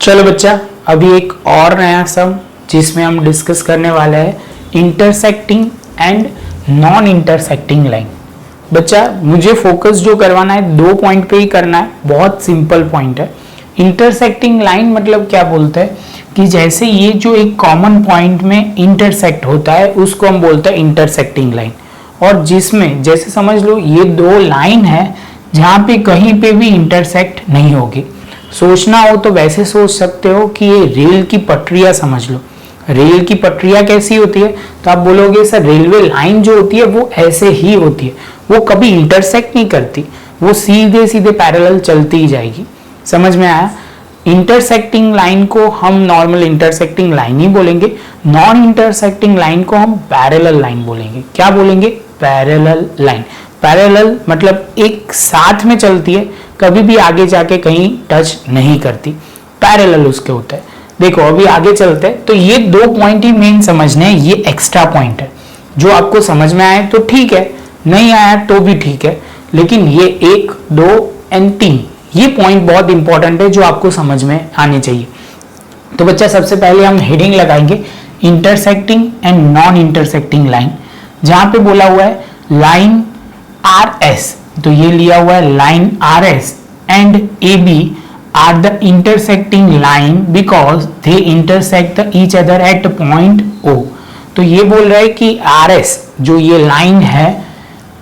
चलो बच्चा, अभी एक और नया सम जिसमें हम डिस्कस करने वाले हैं intersecting and non intersecting line. बच्चा मुझे फोकस जो करवाना है 2 पॉइंट पे ही करना है, बहुत सिंपल पॉइंट है। इंटरसेक्टिंग लाइन मतलब क्या बोलते हैं कि जैसे ये जो एक कॉमन पॉइंट में इंटरसेक्ट होता है उसको हम बोलते हैं इंटरसेक्टिंग लाइन। और जिसमें जैसे समझ लो ये 2 लाइन है जहां पे कहीं पे भी इंटरसेक्ट नहीं होगी। सोचना हो तो वैसे सोच सकते हो कि ये रेल की पटरियां समझ लो। रेल की पटरियां कैसी होती है, तो आप बोलोगे सर रेलवे लाइन जो होती है वो ऐसे ही होती है, वो कभी इंटरसेक्ट नहीं करती, वो सीधे सीधे पैरेलल चलती ही जाएगी। समझ में आया? इंटरसेक्टिंग लाइन को हम नॉर्मल इंटरसेक्टिंग लाइन ही बोलेंगे, नॉन इंटरसेक्टिंग लाइन को हम पैरेलल लाइन बोलेंगे। क्या बोलेंगे? Parallel line. पैरेलल मतलब एक साथ में चलती है, कभी भी आगे जाके कहीं टच नहीं करती, पैरेलल उसके होता है। देखो अभी आगे चलते हैं, तो ये 2 पॉइंट ही मेन समझने हैं, ये एक्स्ट्रा पॉइंट है। जो आपको समझ में आए तो ठीक है, नहीं आया तो भी ठीक है, लेकिन ये 1, 2 एंड 3 ये पॉइंट बहुत इंपॉर्टेंट है जो आपको समझ में आने चाहिए। तो बच्चा सबसे पहले हम हेडिंग लगाएंगे intersecting and non intersecting line. जहां पे बोला हुआ है लाइन RS, तो ये लिया हुआ है line RS and AB are the intersecting line because they intersect each other at point O। तो ये बोल रहा है कि RS जो ये लाइन है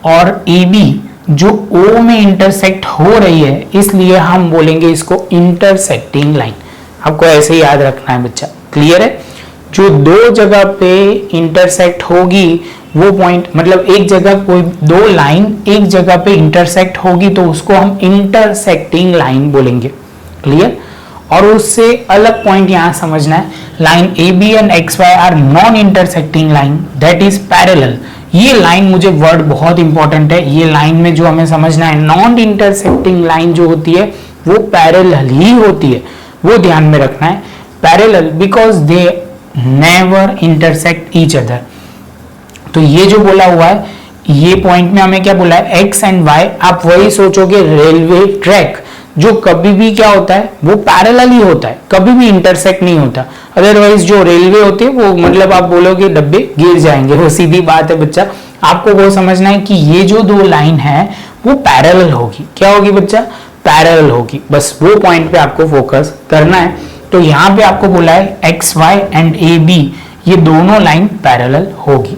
और AB जो O में इंटरसेक्ट हो रही है, इसलिए हम बोलेंगे इसको इंटरसेक्टिंग लाइन। आपको ऐसे ही याद रखना है बच्चा, क्लियर है? जो 2 जगह पे इंटरसेक्ट होगी वो पॉइंट, मतलब एक जगह कोई 2 लाइन एक जगह पे इंटरसेक्ट होगी तो उसको हम इंटरसेक्टिंग लाइन बोलेंगे, क्लियर? और उससे अलग पॉइंट यहां समझना है, line AB and XY are non intersecting line that is parallel. ये लाइन, मुझे वर्ड बहुत इंपॉर्टेंट है, ये लाइन में जो हमें समझना है, नॉन इंटरसेक्टिंग लाइन जो होती है वो पैरेलल ही होती है, वो ध्यान में रखना है। Parallel because they never intersect each other. तो ये जो बोला हुआ है, ये पॉइंट में हमें क्या बोला है, X एंड Y, आप वही सोचोगे रेलवे ट्रैक जो कभी भी क्या होता है वो पैरेलल ही होता है, कभी भी इंटरसेक्ट नहीं होता। अदरवाइज जो रेलवे होते हैं वो मतलब आप बोलोगे डब्बे गिर जाएंगे, वो सीधी बात है बच्चा। आपको वो समझना है कि ये जो 2 लाइन है वो पैरेलल होगी। क्या होगी बच्चा? पैरेलल होगी। बस वो पॉइंट पे आपको फोकस करना है। तो यहाँ पे आपको बोला है XY एंड AB ये दोनों लाइन पैरेलल होगी,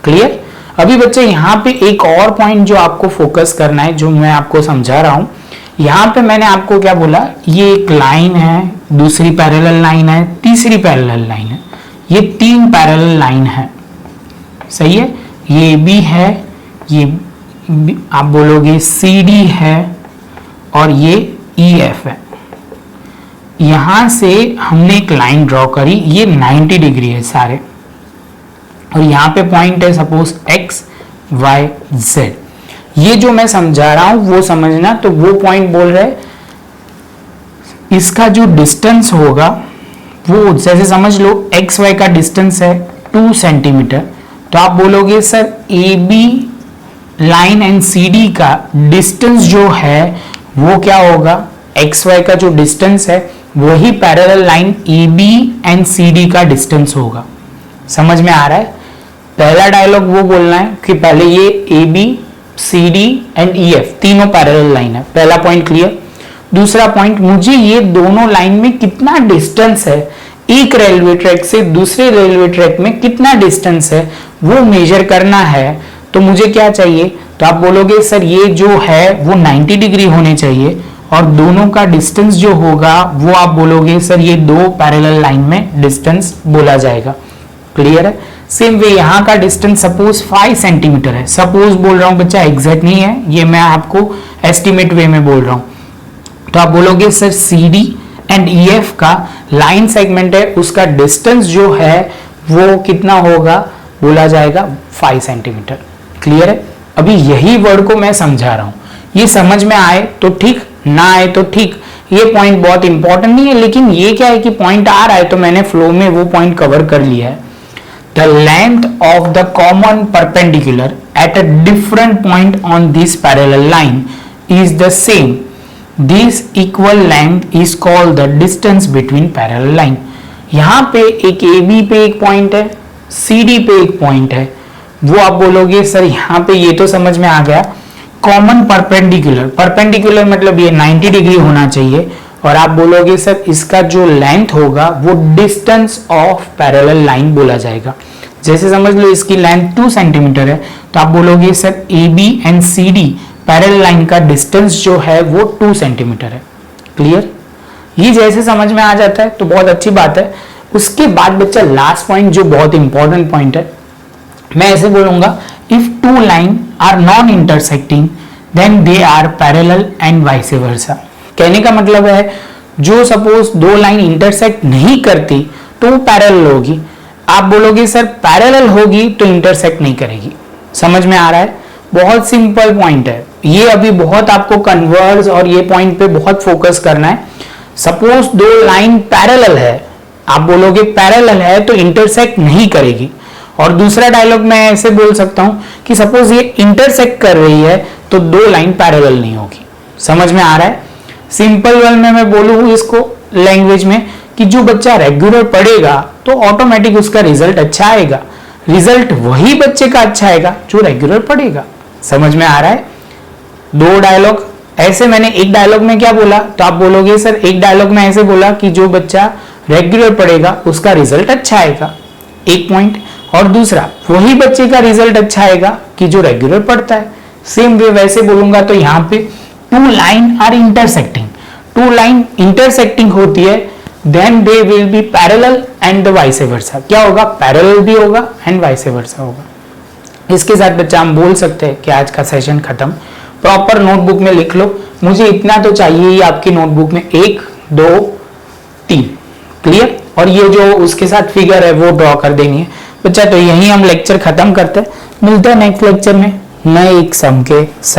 क्लियर? अभी बच्चे यहाँ पे एक और पॉइंट जो आपको फोकस करना है, जो मैं आपको समझा रहा हूं, यहाँ पे मैंने आपको क्या बोला, ये एक लाइन है, दूसरी पैरेलल लाइन है, तीसरी पैरेलल लाइन है, ये 3 पैरेलल लाइन है, सही है? ये B है, ये आप बोलोगे CD है और ये EF है। यहां से हमने एक लाइन ड्रॉ करी, ये 90 डिग्री है सारे, और यहाँ पे पॉइंट है सपोज X Y Z। ये जो मैं समझा रहा हूं वो समझना। तो वो पॉइंट बोल रहे इसका जो डिस्टेंस होगा वो, जैसे समझ लो XY का डिस्टेंस है 2 सेंटीमीटर, तो आप बोलोगे sir AB line and CD का डिस्टेंस जो है वो क्या होगा, XY का जो डिस्टेंस है वही parallel line AB and CD का डिस्टेंस होगा। समझ में आ रहा है? पहला डायलॉग वो बोलना है कि पहले ये AB CD एंड EF तीनों पैरेलल लाइन है, पहला पॉइंट क्लियर। दूसरा पॉइंट, मुझे ये दोनों लाइन में कितना डिस्टेंस है, एक रेलवे ट्रैक से दूसरे रेलवे ट्रैक में कितना डिस्टेंस है वो मेजर करना है। तो मुझे क्या चाहिए, तो आप बोलोगे सर ये जो है वो 90 डिग्री होने चाहिए, और दोनों का डिस्टेंस जो होगा वो आप बोलोगे सर ये 2 पैरेलल लाइन में डिस्टेंस बोला जाएगा, क्लियर है? सेम वे यहाँ का डिस्टेंस सपोज 5 सेंटीमीटर है, सपोज बोल रहा हूं बच्चा, एग्जैक्ट नहीं है ये, मैं आपको एस्टिमेट वे में बोल रहा हूं। तो आप बोलोगे सर CD एंड EF का लाइन सेगमेंट है, उसका डिस्टेंस जो है वो कितना होगा, बोला जाएगा 5 सेंटीमीटर, क्लियर है? अभी यही वर्ड को मैं समझा रहा हूं, ये समझ में आए तो ठीक, ना आए तो ठीक। ये पॉइंट बहुत इंपॉर्टेंट नहीं है, लेकिन ये क्या है कि पॉइंट आ रहा है तो मैंने फ्लो में वो पॉइंट कवर कर लिया है। The length of the common perpendicular at a different point on this parallel line is the same this equal length is called the distance between parallel line. यहां पे एक AB पे एक पॉइंट है, CD पे एक पॉइंट है, वो आप बोलोगे सर यहाँ पे ये तो समझ में आ गया, कॉमन परपेंडिकुलर, परपेंडिकुलर मतलब ये 90 डिग्री होना चाहिए, और आप बोलोगे सर इसका जो लेंथ होगा वो डिस्टेंस ऑफ पैरेलल लाइन बोला जाएगा। जैसे समझ लो इसकी लेंथ 2 सेंटीमीटर है, तो आप बोलोगे sir AB and CD parallel line का डिस्टेंस जो है वो 2 सेंटीमीटर है। क्लियर? ये जैसे समझ में आ जाता है तो बहुत अच्छी बात है। उसके बाद बच्चा लास्ट पॉइंट जो बहुत इंपॉर्टेंट पॉइंट है, मैं ऐसे बोलूंगा, if two line are non intersecting then they are parallel and vice versa. कहने का मतलब है जो सपोज दो लाइन इंटरसेक्ट नहीं करती तो वो पैरेलल होगी, आप बोलोगे सर पैरेलल होगी तो इंटरसेक्ट नहीं करेगी। समझ में आ रहा है? बहुत सिंपल पॉइंट है ये, अभी बहुत आपको कन्वर्स और ये पॉइंट पे बहुत फोकस करना है। सपोज दो लाइन पैरेलल है, आप बोलोगे पैरेलल है तो इंटरसेक्ट नहीं करेगी, और दूसरा डायलॉग मैं ऐसे बोल सकता हूं कि सपोज ये इंटरसेक्ट कर रही है तो दो लाइन पैरेलल नहीं होगी। समझ में आ रहा है? सिंपल वन में मैं बोलूं इसको लैंग्वेज में कि जो बच्चा रेगुलर पढ़ेगा तो ऑटोमेटिक उसका रिजल्ट अच्छा आएगा, रिजल्ट वही बच्चे का अच्छा आएगा जो रेगुलर पढ़ेगा। समझ में आ रहा है? दो डायलॉग ऐसे, मैंने एक डायलॉग में क्या बोला तो आप बोलोगे सर एक डायलॉग में ऐसे बोला कि जो बच्चा रेगुलर पढ़ेगा उसका रिजल्ट अच्छा आएगा, एक पॉइंट, और दूसरा वही बच्चे का रिजल्ट अच्छा आएगा कि जो रेगुलर पढ़ता है। सेम वे वैसे बोलूंगा तो यहाँ पे two line are intersecting, two line intersecting होती है then they will be parallel and the vice versa. क्या होगा? पैरेलल भी होगा एंड वाइस वर्सा होगा। इसके साथ बच्चा हम बोल सकते हैं कि आज का सेशन खत्म। प्रॉपर नोटबुक में लिख लो, मुझे इतना तो चाहिए ही आपकी नोटबुक में, 1 2 3। क्लियर? और ये जो उसके साथ फिगर है वो ड्रॉ कर देनी है बच्चा। तो यही हम लेक्चर खत्म करते हैं, मिलते हैं नेक्स्ट लेक्चर में नए एक सम के साथ।